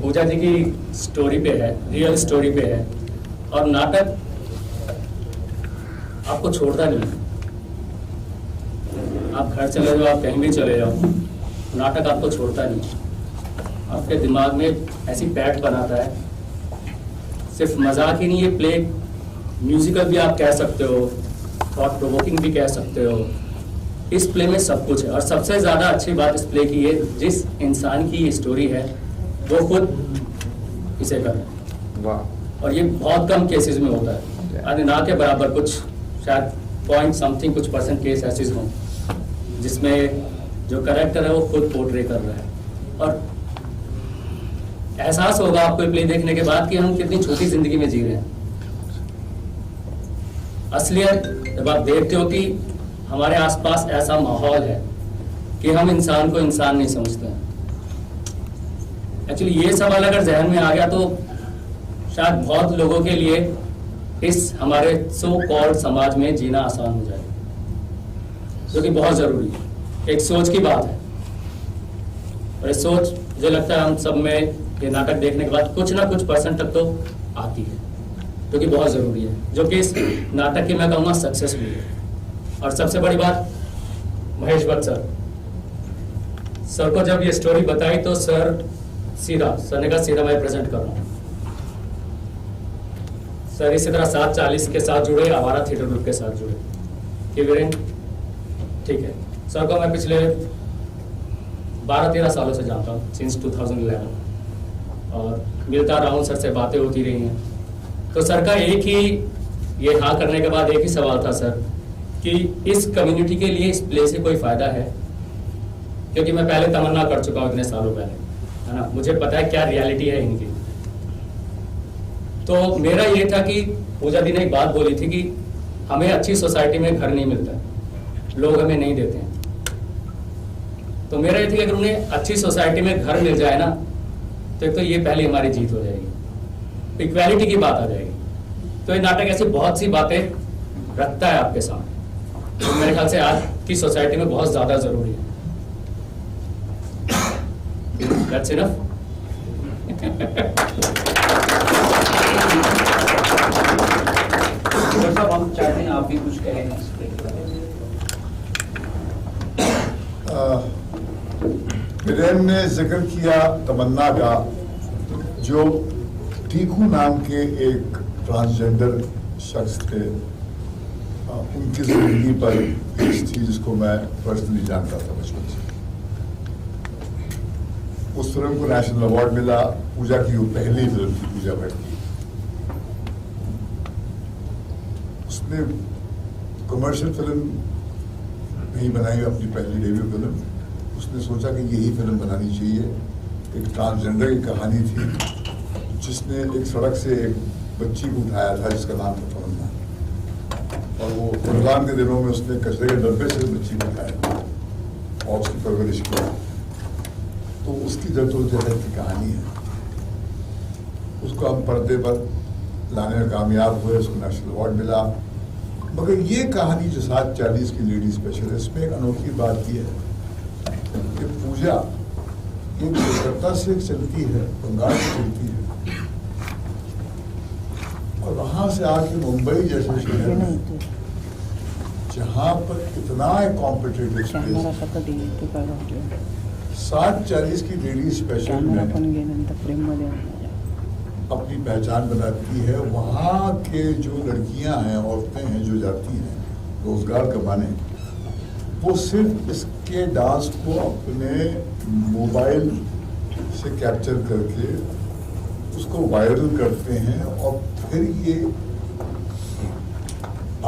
पूजा जी की स्टोरी पे है, रियल स्टोरी पे है, और नाटक आपको छोड़ता नहीं। आप घर चले जाओ, आप कहीं भी चले जाओ, नाटक आपको छोड़ता नहीं। आपके दिमाग में ऐसी पैठ बनाता है। सिर्फ मजाक ही नहीं, ये प्ले म्यूजिकल भी आप कह सकते हो, थॉट प्रोवोकिंग भी कह सकते हो। इस प्ले में सब कुछ है, और सबसे ज़्यादा अच्छी बात इस प्ले की है, जिस इंसान की ये स्टोरी है वो खुद इसे कर रहा है। वाह। और ये बहुत कम केसेस में होता है, यानी ना के बराबर, कुछ शायद पॉइंट समथिंग कुछ % केस ऐसे हों जिसमें जो करेक्टर है वो खुद पोर्ट्रे कर रहा है। और एहसास होगा आपको प्ले देखने के बाद कि हम कितनी छोटी जिंदगी में जी रहे हैं। असलियत जब आप देखते हो कि हमारे आसपास ऐसा माहौल है कि हम इंसान को इंसान नहीं समझते हैं। एक्चुअली ये सवाल अगर जहन में आ गया तो शायद बहुत लोगों के लिए इस हमारे सो कॉल्ड समाज में जीना आसान हो जाए, जो कि बहुत जरूरी है। एक सोच की बात है, और ये सोच मुझे लगता है हम सब में ये नाटक देखने के बाद कुछ ना कुछ % तक तो आती है, जो कि बहुत जरूरी है, जो कि इस नाटक की मैं कहूँगा सक्सेस भी है। और सबसे बड़ी बात, महेश भट्ट सर को जब ये स्टोरी बताई तो सर ने कहा सीधा मैं प्रेजेंट कर रहा हूँ। सर इसी तरह 740 के साथ जुड़े, आवारा थिएटर ग्रुप के साथ जुड़े कि वीरेन ठीक है। सर को मैं पिछले 12-13 सालों से जानता हूँ, सिंस 2011, और मिलता रहा हूँ, सर से बातें होती रही हैं। तो सर का एक ही ये हाँ करने के बाद एक ही सवाल था सर, कि इस कम्युनिटी के लिए इस प्ले से कोई फायदा है? क्योंकि मैं पहले तमन्ना कर चुका हूँ इतने सालों पहले, है ना, मुझे पता है क्या रियलिटी है इनकी। तो मेरा ये था कि पूजा दी ने एक बात बोली थी कि हमें अच्छी सोसाइटी में घर नहीं मिलता, लोग हमें नहीं देते हैं। तो मेरा ये था कि अगर उन्हें अच्छी सोसाइटी में घर मिल जाए ना, तो एक तो ये पहले हमारी जीत हो जाएगी, इक्वालिटी की बात आ जाएगी। तो ये नाटक ऐसी बहुत सी बातें रखता है आपके सामने, तो मेरे ख्याल से आज की सोसाइटी में बहुत ज्यादा जरूरी है। That's enough? साहब हम चाहते हैं आप भी कुछ कहें इस प्ले के बारे में। वीरेन ने जिक्र किया तमन्ना का, जो टीकू नाम के एक ट्रांसजेंडर शख्स थे, उनकी जिंदगी पर इस चीज को मैं पर्सनली जानता था बचपन से। उस फिल्म को नेशनल अवार्ड मिला, पूजा की वो पहली फिल्म थी, पूजा भट्ट की। उसने कमर्शियल फिल्म नहीं बनाई, अपनी पहली डेब्यू फिल्म। उसने सोचा कि यही फिल्म बनानी चाहिए। एक ट्रांसजेंडर की कहानी थी, जिसने एक सड़क से एक बच्ची को उठाया था जिसका नाम था तमन्ना, और वो रमजान के दिनों में उसने कचरे के डब्बे से बच्ची को उठाया और उसकी परवरिश की। तो उसकी जद्दोजहद की कहानी है। उसको हम पर्दे पर लाने में कामयाब हुए, उसको नेशनल अवार्ड मिला। मगर ये कहानी जो 740 की लेडी स्पेशल है, इसमें एक अनोखी बात यह है कि पूजा एक कोलकाता से चलती है, बंगाल से चलती है, और वहां से आके मुंबई जैसे शहर में, जहाँ पर इतना कॉम्पिटेटिव स्पेस, 740 की लेडी स्पेशल में अपनी पहचान बनाती है। वहाँ के जो लड़कियां हैं, औरतें हैं जो जाती हैं रोजगार कमाने, वो सिर्फ इसके डांस को अपने मोबाइल से कैप्चर करके उसको वायरल करते हैं, और फिर ये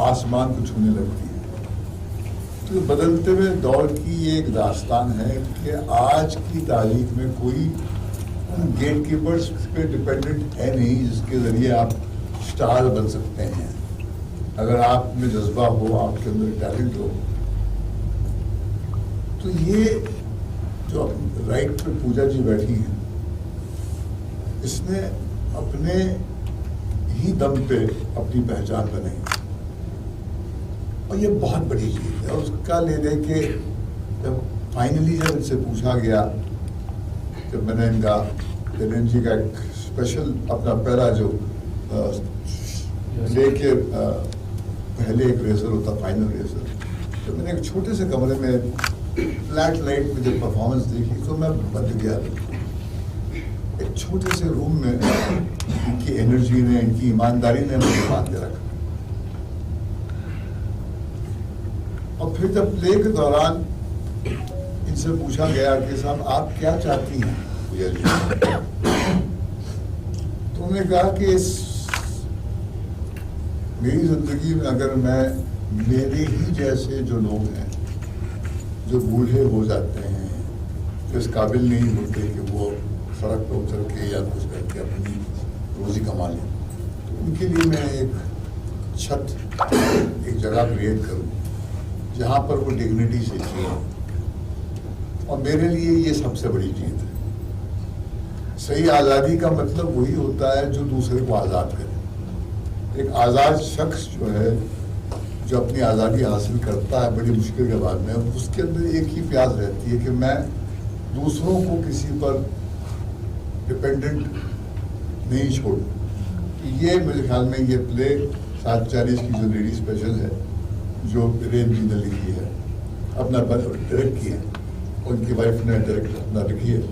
आसमान को छूने लगती है। तो बदलते हुए दौर की ये एक दास्तान है कि आज की तारीख में कोई गेट कीपर्स पे डिपेंडेंट है नहीं जिसके जरिए आप स्टार बन सकते हैं। अगर आप में जज्बा हो, आपके अंदर टैलेंट हो, तो ये जो राइट पे पूजा जी बैठी हैं, इसने अपने ही दम पे अपनी पहचान बनाई, और ये बहुत बड़ी चीज है। उसका ले दे के जब फाइनली जब इनसे पूछा गया, जब मैंने इनका एनएनजी का एक स्पेशल अपना पहला जो प्ले के पहले एक रिहर्सल होता, फाइनल रिहर्सल, तो मैंने एक छोटे से कमरे में फ्लैट लाइट में जब परफॉर्मेंस देखी तो मैं बंद गया। एक छोटे से रूम में इनकी एनर्जी ने, इनकी ईमानदारी ने मुझे बांध के रखा। और फिर जब प्ले के दौरान इनसे पूछा गया कि साहब आप क्या चाहती हैं पूजा जी, तो उन्होंने कहा कि मेरी जिंदगी में अगर मैं मेरे ही जैसे जो लोग हैं जो बूढ़े हो जाते हैं, जो इस काबिल नहीं होते कि वो सड़क पर उतर के या कुछ करके अपनी रोजी कमा लें, तो उनके लिए मैं एक छत, एक जगह क्रिएट करूं जहां पर वो डिग्निटी से जिए। और मेरे लिए ये सबसे बड़ी जीत है। सही आज़ादी का मतलब वही होता है जो दूसरे को आज़ाद करे। एक आज़ाद शख्स जो है, जो अपनी आज़ादी हासिल करता है बड़ी मुश्किल के बाद में, उसके अंदर एक ही प्यास रहती है कि मैं दूसरों को किसी पर डिपेंडेंट नहीं छोड़ूं। ये मेरे ख्याल में ये प्ले 740 की जो लेडी स्पेशल है, जो प्रेम जी ने लिखी है, अपना डायरेक्ट की है, उनकी वाइफ ने डायरेक्ट अपना लिखी है,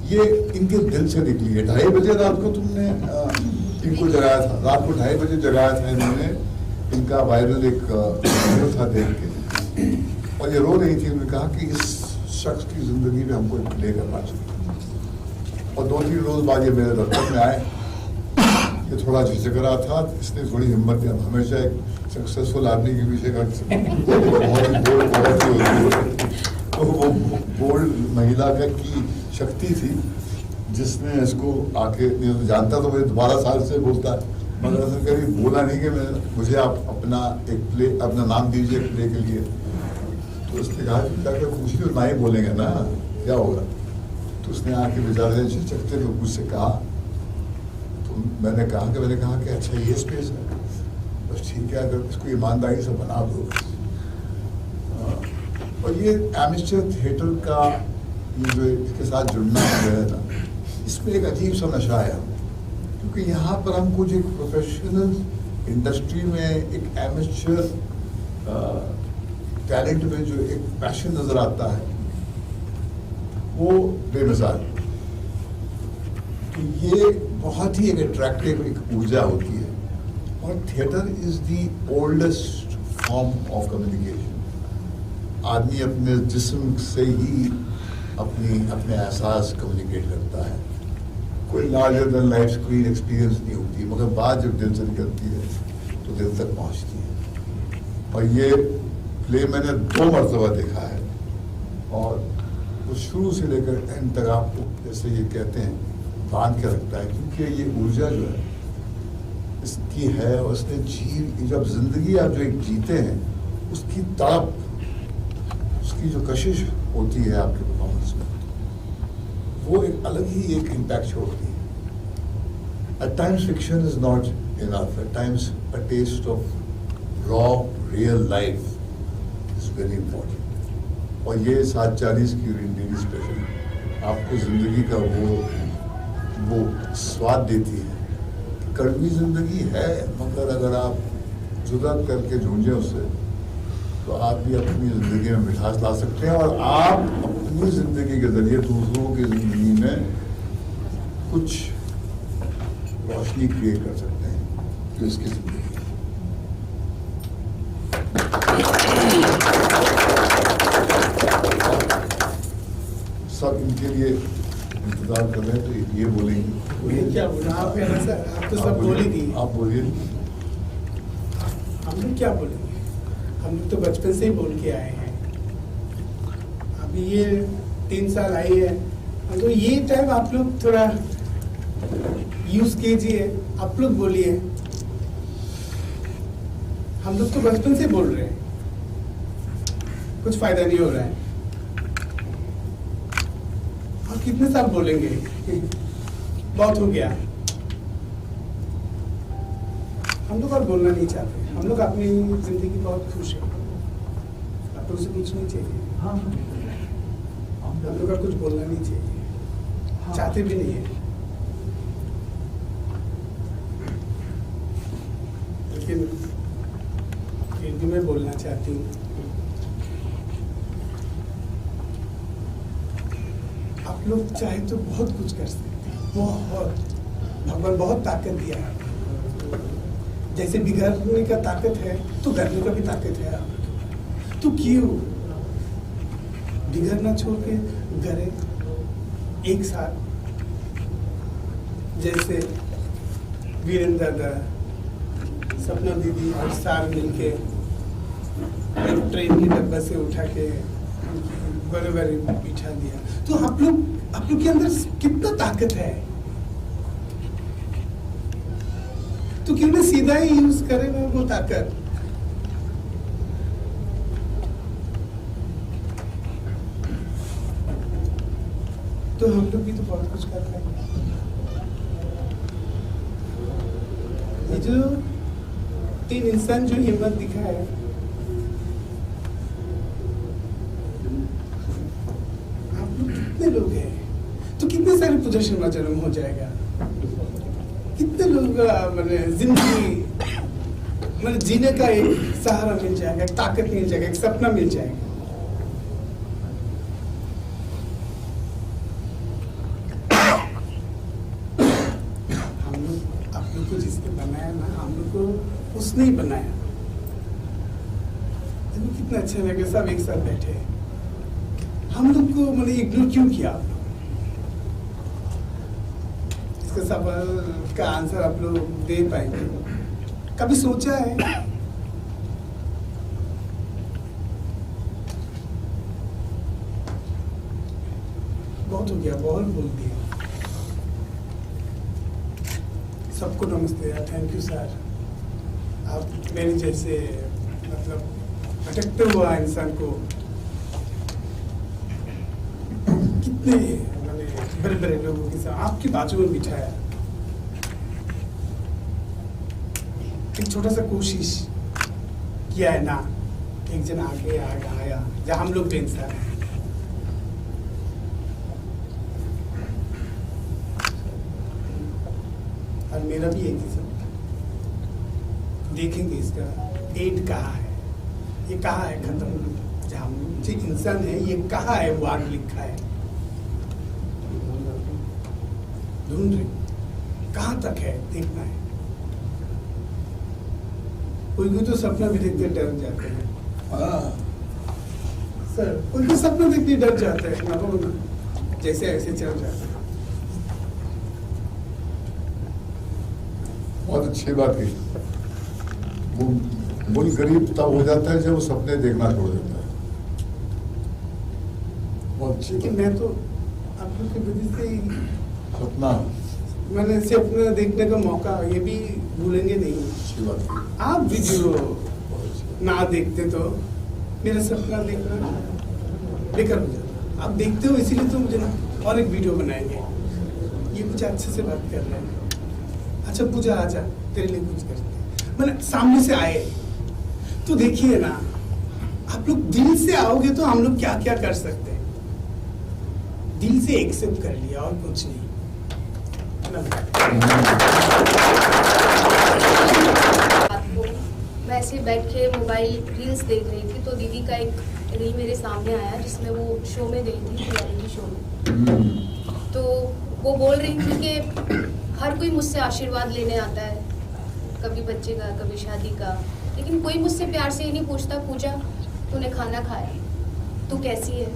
ये इनके दिल से निकली है। 2:30 बजे रात को तुमने इनको जगाया था, रात को 2:30 बजे जगाया था इन्होंने। इनका वायरल एक वीडियो था देख के, और ये रो रही थी। उन्होंने कहा कि इस शख्स की जिंदगी में हमको प्ले करना चाहिए। और 2-3 रोज बाद ये मेरे दफ्तर में आए। ये थोड़ा झिझक रहा था, इसने थोड़ी हिम्मत दी। हमेशा एक सक्सेसफुल आदमी के पीछे का बहुत बोल्ड औरत ही होती है, तो वो बोल्ड महिला का की शक्ति थी जिसने इसको आके, जानता तो मुझे 12 साल से बोलता है, मगर उसने कभी बोला नहीं कि मुझे आप अपना एक प्ले, अपना नाम दीजिए प्ले के लिए। तो उसने कहा कि पूछ लो, ना ही बोलेंगे ना, क्या होगा। तो उसने आके बेचारे चकते को मुझसे कहा, तो मैंने कहा कि अच्छा ये स्पेस है, बस ठीक है, अगर इसको ईमानदारी से बना दो। और ये एमेच्योर थिएटर का ये जो इसके साथ जुड़ना है ना, इसमें एक अजीब सा नशा है, क्योंकि यहाँ पर हमको जो एक प्रोफेशनल इंडस्ट्री में एक एमेच्योर टैलेंट में जो एक पैशन नजर आता है, वो बेमिसाल। तो ये बहुत ही एक अट्रैक्टिव एक ऊर्जा होती है। और theatre is the oldest form of communication. आदमी अपने जिस्म से ही अपने एहसास कम्युनिकेट करता है। कोई larger than life screen experience नहीं होती, मगर बात जब दिल से निकलती है तो दिल तक पहुंचती है। और ये प्ले मैंने 2 मरतबा देखा है, और वो शुरू से लेकर एंड तक आपको, जैसे ये कहते हैं, बांध के रखता है। क्योंकि ये ऊर्जा जो है इसकी है, और उसने जब जिंदगी आप जो एक जीते हैं, उसकी तड़प, उसकी जो कशिश होती है आपके परफॉर्मेंस में, वो एक अलग ही एक इम्पैक्ट छोड़ती है। At times fiction is not enough. At times a taste of raw, real life is very important. और ये 740 की लेडी स्पेशल आपको जिंदगी का वो स्वाद देती है। कड़वी जिंदगी है, मगर अगर आप जुर्रत करके झूंझे उससे, तो आप भी अपनी जिंदगी में मिठास ला सकते हैं, और आप अपनी जिंदगी के जरिए दूसरों की जिंदगी में कुछ रोशनी क्रिएट कर सकते हैं जो इसकी जिंदगी है। सब इनके लिए इंतजार कर रहे हैं, तो ये बोलेंगे। क्या बोला आप? आप तो सब बोल ही दिए। आप बोलिए। हम लोग क्या बोलेंगे? हम लोग तो बचपन से ही बोल के आए हैं। अभी ये 3 साल आई है, तो ये टाइम आप लोग थोड़ा यूज कीजिए, आप लोग बोलिए। हम लोग तो बचपन से बोल रहे हैं, कुछ फायदा नहीं हो रहा है। आप कितने साल बोलेंगे? बहुत हो गया। हम लोग और बोलना नहीं चाहते। हम लोग अपनी जिंदगी बहुत खुश है, आप लोग से कुछ नहीं चाहिए। हाँ, हम लोग का कुछ बोलना नहीं चाहिए, चाहते भी नहीं है। भी मैं बोलना चाहती हूँ। आप लोग चाहे तो बहुत कुछ कर सकते हैं, बहुत। भगवान बहुत ताकत दिया है। जैसे बिगड़ने का ताकत है तो गढ़ने का भी ताकत है। तो क्यों बिगड़ना छोड़ के गढ़े एक साथ? जैसे वीरेंद्र दादा, सपना दीदी और सार मिलके एक ट्रेन के डब्बा से उठा के बराबर बिठा दिया। तो आप लोग के अंदर कितना ताकत है, तो क्यों ना सीधा ही यूज करें ना वो ताकत। तो हम लोग भी तो बहुत कुछ कर रहे हैं। ये जो 3 इंसान जो हिम्मत दिखाए, आप लोग कितने लोग हैं, तो कितने सारे प्रदर्शन में जन्म हो जाएगा। कितने लोग मैंने जिंदगी मैंने जीने का एक सहारा मिल जाएगा, एक ताकत मिल जाएगा, एक सपना मिल जाएगा। उसने ही बनाया। देखो कितना अच्छा लगे, सब एक साथ बैठे हैं। हम लोग को मैंने इग्नोर क्यों किया आप लोग? इसका सवाल का आंसर आप लोग दे पाएंगे? कभी सोचा है? बहुत हो गया, बहुत बोल दिया। सबको नमस्ते, थैंक यू सर। आप मेरे जैसे मतलब भटकते हुआ इंसान को कितने मैंने बड़े बड़े लोगों के साथ आपकी बाजू में बिठाया। एक छोटा सा कोशिश किया है ना, एक जन आगे आया जहाँ हम लोग बेइंसाफ हैं। और मेरा भी एक ही सब देखेंगे इसका एंड कहाँ है, ये कहाँ है खत्म। जहाँ जो इंसान है ये कहाँ है, वो आगे लिखा है। ढूंढ रहे कहाँ तक है, देखना है। कोई तो सपना भी देखते डर जाते हैं। सर कोई तो सपना देखते डर जाते हैं ना, जैसे ऐसे चल जाते हैं। बहुत अच्छी बात है। वो मुल्क गरीब तब हो जाता है जब वो सपने देखना छोड़ देता है। बहुत अच्छी लेकिन मैं तो आप लोग की वजह से सपना मैंने से अपना देखने का मौका ये भी भूलेंगे नहीं। अच्छी बात है। आप वीडियो ना देखते तो मेरा सपना देखना बेकार हो जाता। आप देखते हो इसीलिए तो मुझे ना और एक वीडियो बनाएंगे। ये कुछ अच्छे से बात कर रहे हैं। अच्छा पूजा आजा तेरे लिए कुछ करते हैं, मैंने सामने से आए तो देखिए ना, आप लोग दिल से आओगे तो हम लोग क्या क्या कर सकते हैं। दिल से एक्सेप्ट कर लिया और कुछ नहीं। मैं ऐसे बैठ के मोबाइल रील्स देख रही थी तो दीदी का एक रील मेरे सामने आया जिसमें वो शो में गई थी, रियलिटी शो में। तो वो बोल रही थी कि हर कोई मुझसे आशीर्वाद लेने आता है, कभी बच्चे का, कभी शादी का, लेकिन कोई मुझसे प्यार से ही नहीं पूछता पूजा तूने खाना खाया, तू कैसी है।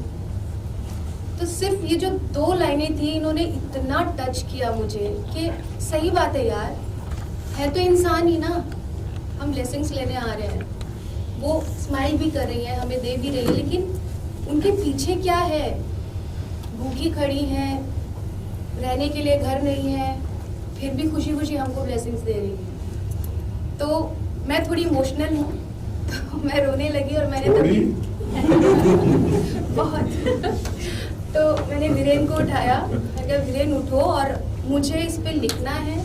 तो सिर्फ ये जो 2 लाइनें थी इन्होंने इतना टच किया मुझे कि सही बात है यार, है तो इंसान ही ना, हम ब्लेसिंग्स लेने आ रहे हैं। वो स्माइल भी कर रही है, हमें दे भी रही है, लेकिन उनके पीछे क्या है। भूखी खड़ी हैं, रहने के लिए घर नहीं है, फिर भी खुशी खुशी हमको ब्लेसिंग्स दे रही है। तो मैं थोड़ी इमोशनल हूँ, तो मैं रोने लगी और मैंने तभी बहुत तो मैंने वीरेन को उठाया, मैं कहा वीरेन उठो और मुझे इस पे लिखना है,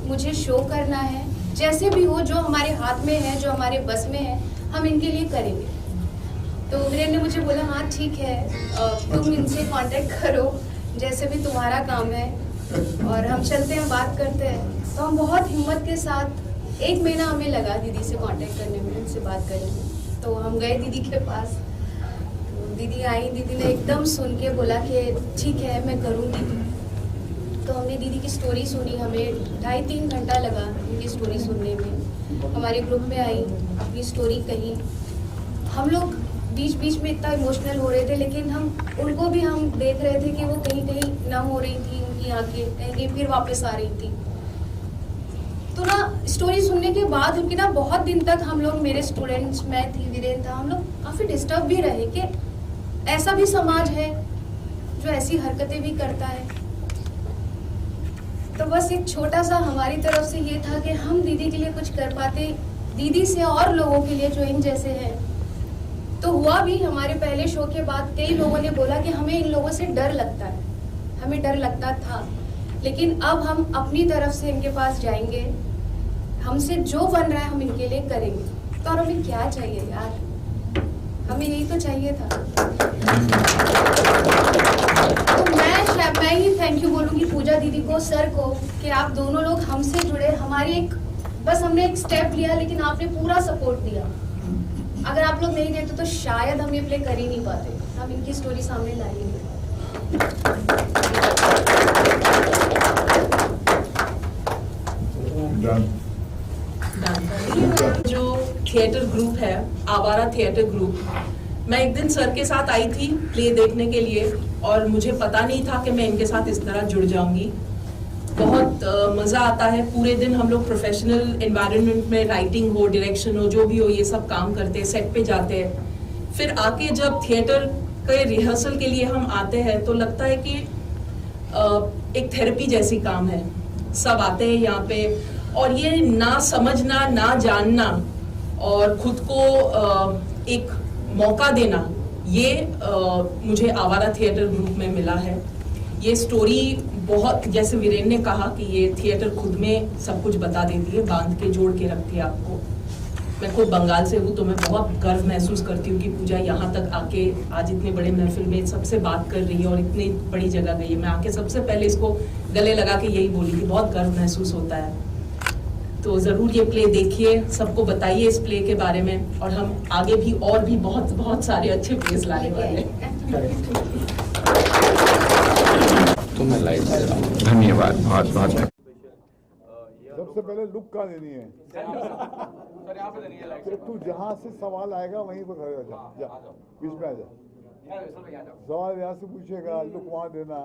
मुझे शो करना है, जैसे भी हो, जो हमारे हाथ में है, जो हमारे बस में है, हम इनके लिए करेंगे। तो वीरेन ने मुझे बोला हाँ ठीक है, तुम इनसे कांटेक्ट करो, जैसे भी तुम्हारा काम है, और हम चलते हैं, बात करते हैं। तो हम बहुत हिम्मत के साथ 1 महीना हमें लगा दीदी से कांटेक्ट करने में, उनसे बात करने में। तो हम गए दीदी के पास, तो दीदी आई, दीदी ने एकदम सुन के बोला कि ठीक है मैं करूँगी। तो हमने दीदी की स्टोरी सुनी, हमें 2.5-3 घंटा लगा उनकी स्टोरी सुनने में। हमारे ग्रुप में आई, अपनी स्टोरी कही। हम लोग बीच बीच में इतना इमोशनल हो रहे थे, लेकिन हम उनको भी हम देख रहे थे कि वो कहीं कहीं नम हो रही थी, उनकी आंखें कहीं फिर वापस आ रही थी। तो ना स्टोरी सुनने के बाद उनकी ना बहुत दिन तक हम लोग, मेरे स्टूडेंट्स, मैं थी, वीरेंद्र था, हम लोग काफ़ी डिस्टर्ब भी रहे कि ऐसा भी समाज है जो ऐसी हरकतें भी करता है। तो बस एक छोटा सा हमारी तरफ से ये था कि हम दीदी के लिए कुछ कर पाते, दीदी से और लोगों के लिए जो इन जैसे हैं। तो हुआ भी, हमारे पहले शो के बाद कई लोगों ने बोला कि हमें इन लोगों से डर लगता है, हमें डर लगता था, लेकिन अब हम अपनी तरफ से इनके पास जाएंगे, हमसे जो बन रहा है हम इनके लिए करेंगे। तो और हमें क्या चाहिए यार, हमें यही तो चाहिए था। तो मैं ही थैंक यू बोलूँगी पूजा दीदी को, सर को, कि आप दोनों लोग हमसे जुड़े, हमारी एक, बस हमने एक स्टेप लिया, लेकिन आपने पूरा सपोर्ट दिया। अगर आप लोग नहीं देते तो शायद हम ये प्ले कर ही नहीं पाते, हम इनकी स्टोरी सामने लाएंगे। जो थिएटर ग्रुप है, आवारा थिएटर ग्रुप, मैं एक दिन सर के साथ आई थी प्ले देखने के लिए, और मुझे पता नहीं था कि मैं इनके साथ इस तरह जुड़ जाऊंगी। बहुत मज़ा आता है। पूरे दिन हम लोग प्रोफेशनल एनवायरनमेंट में, राइटिंग हो, डायरेक्शन हो, जो भी हो, ये सब काम करते हैं, सेट पे जाते हैं। फिर आके जब थिएटर के रिहर्सल के लिए हम आते हैं तो लगता है कि एक थेरेपी जैसी काम है। सब आते हैं यहाँ पे, और ये ना समझना, ना जानना और खुद को एक मौका देना, ये मुझे आवारा थिएटर ग्रुप में मिला है। ये स्टोरी बहुत, जैसे वीरेन ने कहा कि ये थिएटर खुद में सब कुछ बता देती है, बांध के जोड़ के रखती है आपको। मैं खुद बंगाल से हूँ, तो मैं बहुत गर्व महसूस करती हूँ कि पूजा यहाँ तक आके आज इतने बड़े महफिल में सबसे बात कर रही है और इतनी बड़ी जगह गई है। मैं आके सबसे पहले इसको गले लगा के यही बोली कि बहुत गर्व महसूस होता है। तो ज़रूर ये प्ले देखिए, सबको बताइए इस प्ले के बारे में, और हम आगे भी और भी बहुत बहुत सारे अच्छे प्लेस लाने वाले हैं। तो मैं लाइव दे रहा हूँ। धन्यवाद, बहुत बहुत। सबसे पहले लुक कहाँ देनी है? कि तू जहाँ से सवाल आएगा वहीं पर खड़े हो जा, बीच में आ जा। सवाल यहाँ से पूछेगा, लुक वहाँ देना।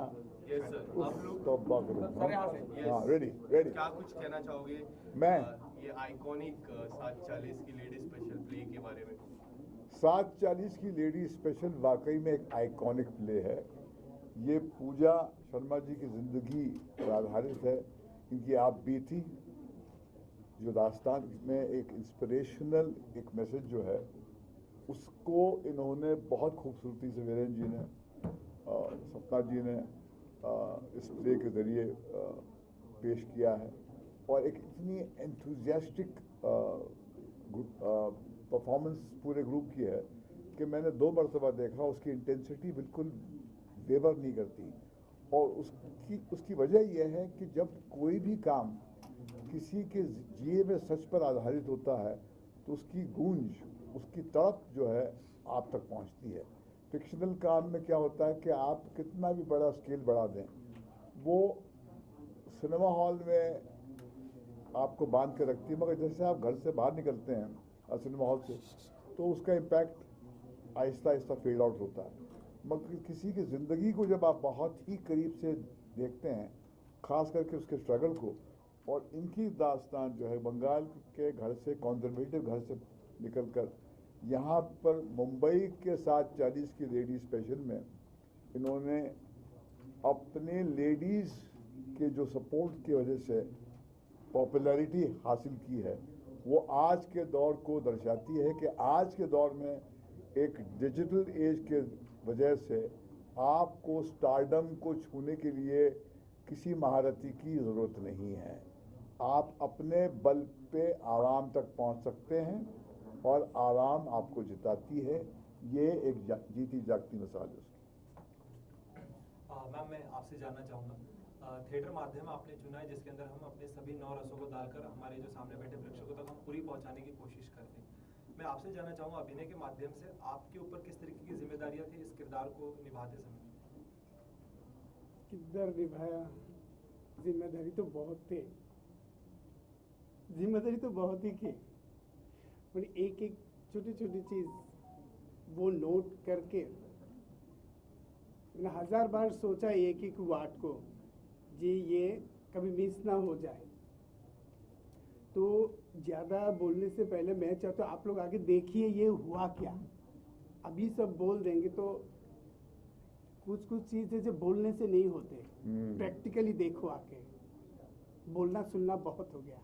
हाँ, रेडी। क्या कुछ कहना चाहोगे मैं ये आइकॉनिक 7:40 की लेडी स्पेशल प्ले के बारे में? 7:40 की लेडी स्पेशल वाकई में एक आइकॉनिक प्ले है। ये पूजा शर्मा जी की ज़िंदगी पर आधारित है। इनकी आप बीती जो दास्तान में एक इंस्पिरेशनल एक मैसेज जो है, उसको इन्होंने बहुत खूबसूरती से वीरेंद्र जी ने, सपना जी ने इस प्ले के ज़रिए पेश किया है। और एक इतनी एंथुजियास्टिक परफॉर्मेंस पूरे ग्रुप की है कि मैंने 2 मरतबा देखा। उसकी इंटेंसिटी बिल्कुल वेवर नहीं करती, और उसकी वजह यह है कि जब कोई भी काम किसी के जिए में सच पर आधारित होता है तो उसकी गूंज, उसकी तड़प जो है आप तक पहुंचती है। फिक्शनल काम में क्या होता है कि आप कितना भी बड़ा स्केल बढ़ा दें, वो सिनेमा हॉल में आपको बांध के रखती है, मगर जैसे आप घर से बाहर निकलते हैं सिनेमा हॉल से, तो उसका impact Aahista Aahista fade out होता है। मगर किसी की ज़िंदगी को जब आप बहुत ही करीब से देखते हैं, ख़ास करके उसके स्ट्रगल को, और इनकी दास्तान जो है बंगाल के घर से, कंजर्वेटिव घर से निकलकर यहाँ पर मुंबई के 7:40 की लेडी स्पेशल में इन्होंने अपने लेडीज़ के जो सपोर्ट की वजह से पॉपुलैरिटी हासिल की है, वो आज के दौर को दर्शाती है कि आज के दौर में एक डिजिटल एज के वजह से आपको स्टारडम को छूने के लिए किसी महारथी की ज़रूरत नहीं है। आप अपने बल पे आराम तक पहुंच सकते हैं, और आराम आपको जिताती है। ये एक जीती जागती मिसाल है उसकी। मैम, मैं आपसे जानना चाहूँगा, थिएटर माध्यम आपने चुना है जिसके अंदर हम अपने सभी 9 रसों को डालकर हमारे जो सामने बैठे प्रेक्षकों ही पहुंचाने की कोशिश करते हैं। मैं आपसे जानना चाहूँगा अभिनय के माध्यम से आपके ऊपर किस तरीके की जिम्मेदारियां थी इस किरदार को निभाते समय? किधर निभाया, जिम्मेदारी तो बहुत थे, जिम्मेदारी तो बहुत ही थी, पर एक एक छोटी छोटी चीज वो नोट करके मैंने 1000 बार सोचा एक एक वार्ड को जी ये कभी मिस ना हो जाए। तो ज़्यादा बोलने से पहले मैं चाहता हूँ आप लोग आगे देखिए ये हुआ क्या। अभी सब बोल देंगे तो कुछ कुछ चीज़ें जो बोलने से नहीं होते, प्रैक्टिकली देखो आके। बोलना सुनना बहुत हो गया,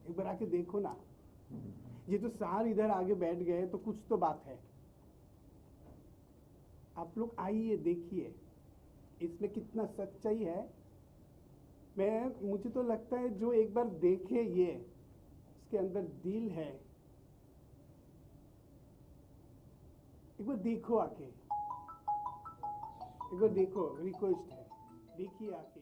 एक बार आके देखो ना। ये तो सार इधर आगे बैठ गए तो कुछ तो बात है। आप लोग आइए देखिए इसमें कितना सच्चाई है। मुझे तो लगता है जो एक बार देखे ये उसके अंदर दिल है, एक बार देखो आके, एक बार देखो, रिक्वेस्ट है देखिए आके।